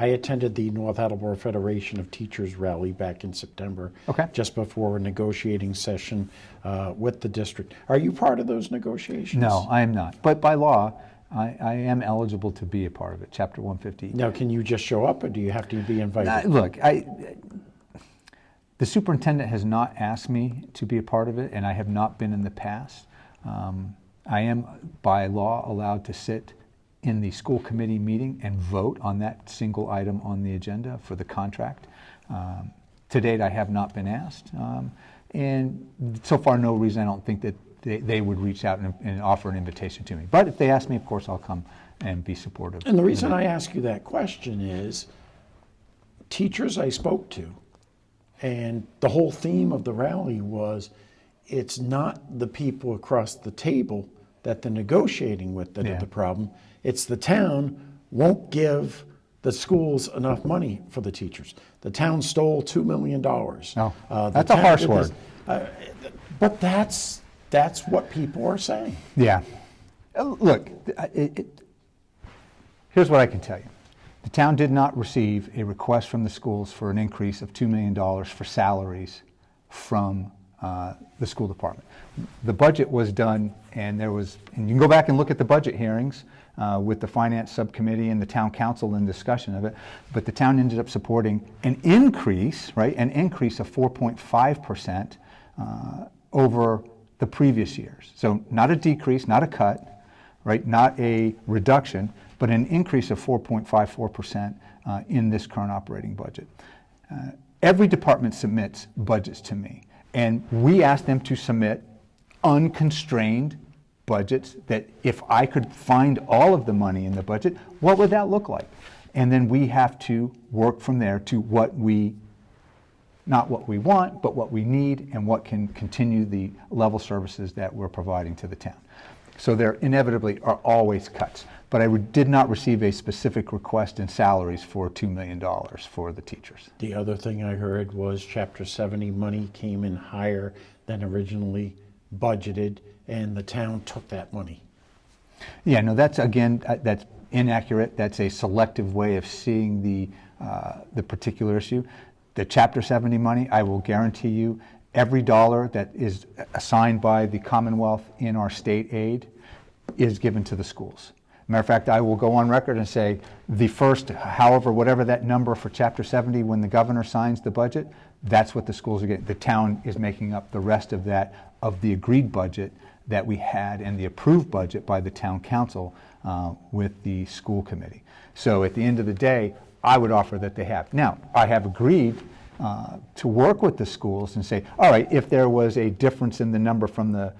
I attended the North Attleboro Federation of Teachers rally back in September, Okay. just before a negotiating session with the district. Are you part of those negotiations? No, I am not. But by law, I am eligible to be a part of it, Chapter 150. Now, can you just show up, or do you have to be invited? Look, the superintendent has not asked me to be a part of it, and I have not been in the past. I am, by law, allowed to sit in the school committee meeting and vote on that single item on the agenda for the contract. To date, I have not been asked, and so far no reason I don't think that they would reach out and offer an invitation to me. But if they ask me, of course, I'll come and be supportive. And the reason I ask you that question is, teachers I spoke to, and the whole theme of the rally was, it's not the people across the table that they're negotiating with that are the problem. It's the town won't give the schools enough money for the teachers. The town stole $2 million. Oh, that's a harsh word. But that's what people are saying. Yeah. Look, here's what I can tell you. The town did not receive a request from the schools for an increase of $2 million for salaries from the school department. The budget was done, and you can go back and look at the budget hearings with the finance subcommittee and the town council in discussion of it, but the town ended up supporting an increase, right, an increase of 4.5% over the previous years. So not a decrease, not a cut, right, not a reduction, but an increase of 4.54% in this current operating budget. Every department submits budgets to me, and we ask them to submit unconstrained budgets that if I could find all of the money in the budget, what would that look like? And then we have to work from there to not what we want, but what we need and what can continue the level services that we're providing to the town. So there inevitably are always cuts, but I did not receive a specific request in salaries for $2 million for the teachers. The other thing I heard was Chapter 70 money came in higher than originally budgeted, and the town took that money. Yeah, no, that's inaccurate. That's a selective way of seeing the particular issue. The Chapter 70 money, I will guarantee you, every dollar that is assigned by the Commonwealth in our state aid is given to the schools. Matter of fact, I will go on record and say the first, whatever that number for Chapter 70, when the governor signs the budget, that's what the schools are getting. The town is making up the rest of that, of the agreed budget that we had and the approved budget by the town council with the school committee. So at the end of the day, I would offer that they have. Now, I have agreed to work with the schools and say, all right, if there was a difference in the number from the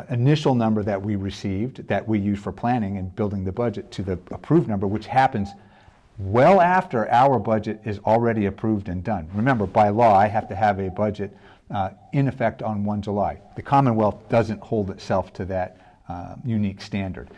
initial number that we received, that we used for planning and building the budget, to the approved number, which happens well after our budget is already approved and done. Remember, by law, I have to have a budget in effect on 1 July. The Commonwealth doesn't hold itself to that unique standard,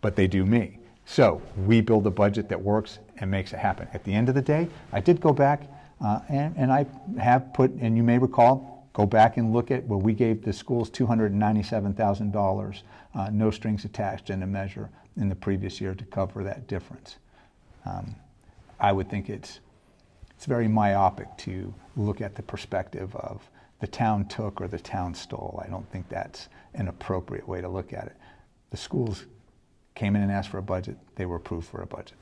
but they do me. So we build a budget that works and makes it happen. At the end of the day, I did go back and I have put, and you may recall, go back and look at where we gave the schools $297,000, no strings attached, in a measure in the previous year to cover that difference. I would think it's very myopic to look at the perspective of the town took or the town stole. I don't think that's an appropriate way to look at it. The schools came in and asked for a budget. They were approved for a budget.